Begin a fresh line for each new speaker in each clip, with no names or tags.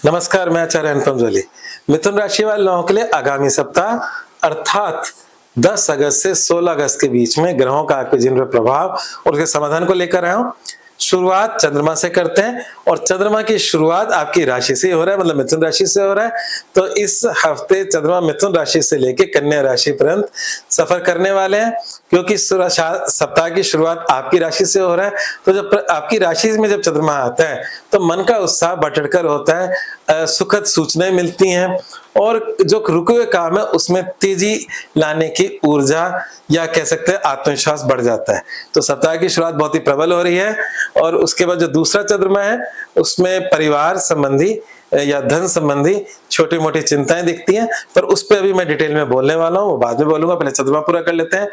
नमस्कार, मैं आचार्य अनुपम जोली। मिथुन राशि वाले लोगों के लिए आगामी सप्ताह अर्थात 10 अगस्त से 16 अगस्त के बीच में ग्रहों का आपके जीवन पर प्रभाव और उसके समाधान को लेकर आया हूं। शुरुआत चंद्रमा से करते हैं और चंद्रमा की शुरुआत आपकी राशि से हो रहा है, मतलब मिथुन राशि से हो रहा है। तो इस हफ्ते चंद्रमा मिथुन राशि से लेकर कन्या राशि पर्यंत सफर करने वाले हैं, क्योंकि सप्ताह की शुरुआत आपकी राशि से हो रहा है। तो जब आपकी राशि में जब चंद्रमा आता है तो मन का उत्साह बढ़कर होता है, सुखद सूचनाएं मिलती हैं और जो रुके हुए काम है उसमें तेजी लाने की ऊर्जा या कह सकते हैं आत्मविश्वास बढ़ जाता है। तो सप्ताह की शुरुआत बहुत ही प्रबल हो रही है और उसके बाद जो दूसरा चंद्रमा है उसमें परिवार संबंधी या धन संबंधी छोटी मोटी चिंताएं दिखती हैं, पर उस पर अभी मैं डिटेल में बोलने वाला हूं, वो बाद में बोलूंगा। पहले चंद्रमा पूरा कर लेते हैं।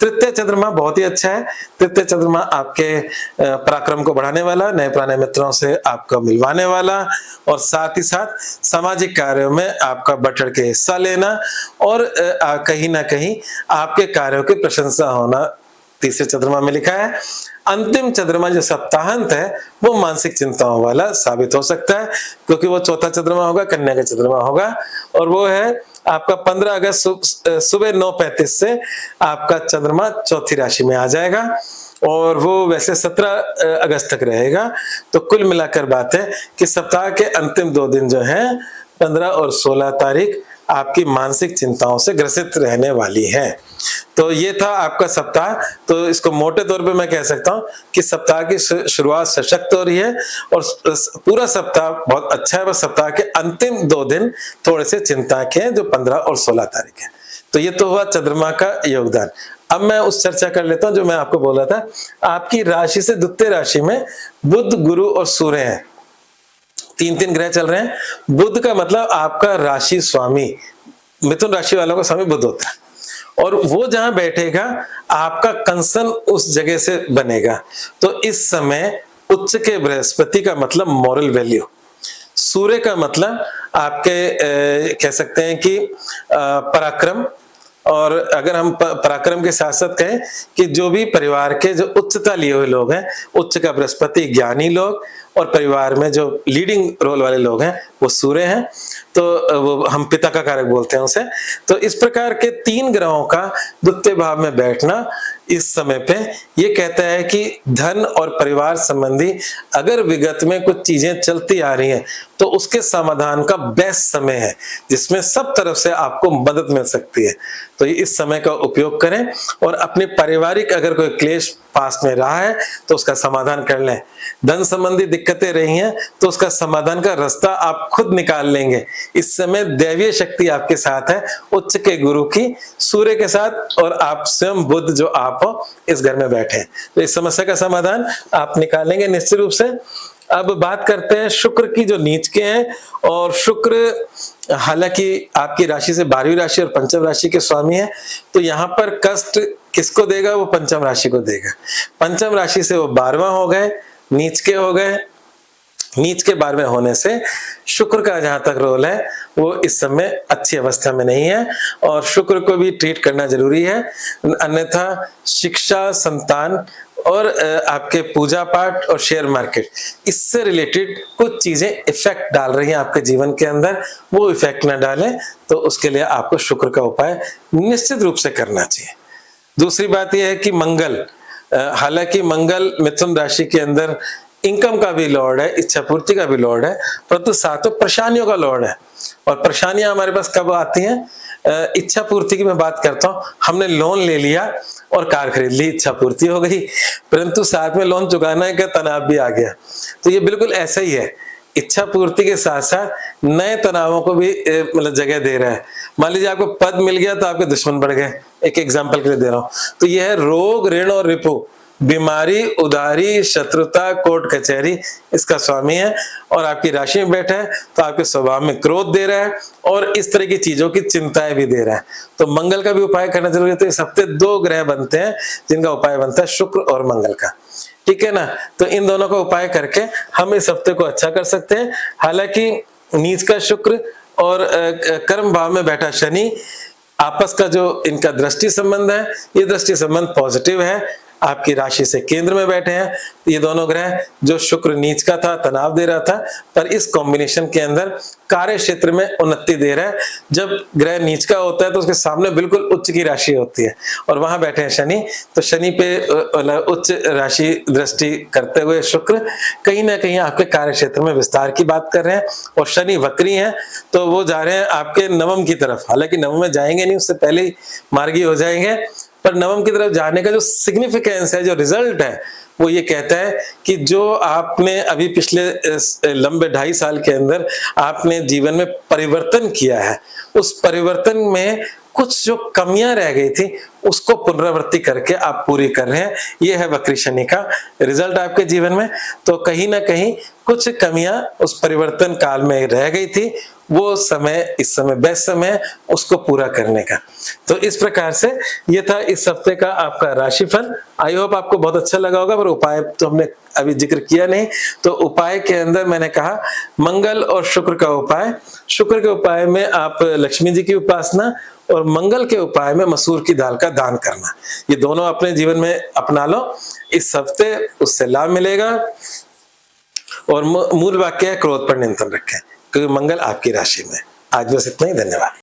तृतीय चंद्रमा बहुत ही अच्छा है। तृतीय चंद्रमा आपके पराक्रम को बढ़ाने वाला, नए पुराने मित्रों से आपको मिलवाने वाला और साथ ही साथ सामाजिक कार्यों में आपका बढ़ चढ़ के हिस्सा लेना और कहीं ना कहीं आपके कार्यों की प्रशंसा होना तीसरे चंद्रमा में लिखा है। अंतिम चंद्रमा जो सप्ताहांत है वो मानसिक चिंताओं वाला साबित हो सकता है, क्योंकि वो चौथा चंद्रमा होगा, कन्या का चंद्रमा होगा और वो है आपका 15 अगस्त सुबह 9:35 से आपका चंद्रमा चौथी राशि में आ जाएगा और वो वैसे 17 अगस्त तक रहेगा। तो कुल मिलाकर बात है कि सप्ताह के अंतिम 2 दिन जो हैं 15 और 16 तारीख आपकी मानसिक चिंताओं से ग्रसित रहने वाली है। तो ये था आपका सप्ताह। तो इसको मोटे तौर पे मैं कह सकता हूं कि सप्ताह की शुरुआत सशक्त हो रही है और पूरा सप्ताह बहुत अच्छा है, बस सप्ताह के अंतिम 2 दिन थोड़े से चिंता के हैं जो 15 और 16 तारीख है। तो ये तो हुआ चंद्रमा का योगदान। अब मैं उस चर्चा कर लेता हूं जो मैं आपको बोल रहा था। आपकी राशि से द्वितीय राशि में बुध, गुरु और सूर्य हैं। 3 ग्रह चल रहे हैं। बुध का मतलब आपका राशि स्वामी, मिथुन राशि वालों का स्वामी बुध होता है और वो जहां बैठेगा आपका कंसर्न उस जगह से बनेगा। तो इस समय उच्च के बृहस्पति का मतलब मॉरल वैल्यू, सूर्य का मतलब आपके कह सकते हैं कि पराक्रम, और अगर हम पराक्रम के साथ साथ कहें कि जो भी परिवार के जो उच्चता लिए हुए लोग हैं, उच्च का बृहस्पति ज्ञानी लोग और परिवार में जो लीडिंग रोल वाले लोग हैं वो सूर्य हैं। तो वो हम पिता का कारक बोलते हैं उसे। तो इस प्रकार के 3 ग्रहों का द्वितीय भाव में बैठना इस समय पे ये कहता है कि धन और परिवार संबंधी अगर विगत में कुछ चीजें चलती आ रही हैं तो उसके समाधान का बेस्ट समय है, जिसमें सब तरफ से आपको मदद मिल सकती है। तो इस समय का उपयोग करें और अपने पारिवारिक अगर कोई क्लेश पास में रहा है तो उसका समाधान कर लें। धन संबंधी दिक्कतें रही हैं तो उसका समाधान का रास्ता आप खुद निकाल लेंगे। इस समय दैवीय शक्ति आपके साथ है, उच्च के गुरु की, सूर्य के साथ, और आप स्वयं बुध जो आप हो इस घर में बैठे हैं। तो इस समस्या का समाधान आप निकालेंगे निश्चित रूप से। अब बात करते हैं शुक्र की, जो नीच के हैं। और शुक्र हालांकि आपकी राशि से 12वीं राशि और पंचम राशि के स्वामी है, तो यहाँ पर कष्ट किसको देगा? वो पंचम राशि को देगा। पंचम राशि से वो 12वां हो गए, नीच के हो गए। नीच के 12वें होने से शुक्र का जहां तक रोल है वो इस समय अच्छी अवस्था में नहीं है और शुक्र को भी ट्रीट करना जरूरी है। अन्यथा शिक्षा, संतान और आपके पूजा पाठ और शेयर मार्केट, इससे रिलेटेड कुछ चीजें इफेक्ट डाल रही हैं आपके जीवन के अंदर, वो इफेक्ट ना डालें। तो उसके लिए आपको शुक्र का उपाय निश्चित रूप से करना चाहिए। दूसरी बात यह है कि मंगल, हालांकि मंगल मिथुन राशि के अंदर इनकम का भी लॉर्ड है, इच्छा पूर्ति का भी लॉर्ड है, परंतु साथ में परेशानियों का लॉर्ड है। और परेशानियां हमारे पास कब आती हैं? इच्छा पूर्ति की मैं बात करता हूं, हमने लोन ले लिया और कार खरीद ली, इच्छा पूर्ति हो गई, परंतु साथ में लोन चुकाना का तनाव भी आ गया। तो ये बिल्कुल ऐसा ही है, इच्छा पूर्ति के साथ साथ नए तनावों को भी मतलब जगह दे रहा है। मान लीजिए आपको पद मिल गया तो आपके दुश्मन बढ़ गए, एक एग्जाम्पल के लिए दे रहा हूं। तो यह है रोग, ऋण और रिपु, बीमारी, उधारी, शत्रुता, कोर्ट कचहरी, इसका स्वामी है और आपकी राशि में बैठा है तो आपके स्वभाव में क्रोध दे रहा है और इस तरह की चीजों की चिंताएं भी दे रहा है। तो मंगल का भी उपाय करना जरूरी है। तो इस हफ्ते 2 ग्रह बनते हैं जिनका उपाय बनता है शुक्र और मंगल का, ठीक है ना। तो इन दोनों का उपाय करके हम इस हफ्ते को अच्छा कर सकते हैं। हालांकि नीच का शुक्र और कर्म भाव में बैठा शनि, आपस का जो इनका दृष्टि संबंध है, ये दृष्टि संबंध पॉजिटिव है। आपकी राशि से केंद्र में बैठे हैं। ये दोनों ग्रह, जो शुक्र नीच का था, तनाव दे रहा था, पर इस कॉम्बिनेशन के अंदर कार्य क्षेत्र में उन्नति दे रहा है। जब ग्रह नीच का होता है तो उसके सामने बिल्कुल उच्च की राशि होती है, और वहां बैठे हैं शनि। तो शनि पे उच्च राशि दृष्टि करते हुए शुक्र कहीं ना कहीं आपके कार्य क्षेत्र में विस्तार की बात कर रहे हैं। और शनि वक्री हैं, तो वो जा रहे हैं आपके नवम की तरफ। हालांकि नवम में जाएंगे नहीं, उससे पहले ही मार्गी हो जाएंगे, पर नवम की तरफ जाने का जो सिग्निफिकेंस है, जो रिजल्ट है, वो ये कहता है कि जो आपने अभी पिछले लंबे 2.5 साल के अंदर आपने जीवन में परिवर्तन किया है, उस परिवर्तन में कुछ जो कमियां रह गई थी उसको पुनरावृत्ति करके आप पूरी कर रहे हैं। ये है वक्री शनि का रिजल्ट आपके जीवन में। तो कहीं ना कहीं कुछ कमियां उस परिवर्तन काल में रह गई थी, वो समय इस समय बेस्ट समय है उसको पूरा करने का। तो इस प्रकार से ये था इस हफ्ते का आपका राशिफल। आई होप आपको बहुत अच्छा लगा होगा, पर उपाय तो हमने अभी जिक्र किया नहीं। तो उपाय के अंदर मैंने कहा मंगल और शुक्र का उपाय। शुक्र के उपाय में आप लक्ष्मी जी की उपासना, और मंगल के उपाय में मसूर की दाल का दान करना। ये दोनों अपने जीवन में अपना लो, इस हफ्ते उससे लाभ मिलेगा। और मूल वाक्य है क्रोध पर नियंत्रण रखें, क्योंकि मंगल आपकी राशि में। आज बस इतना ही, धन्यवाद।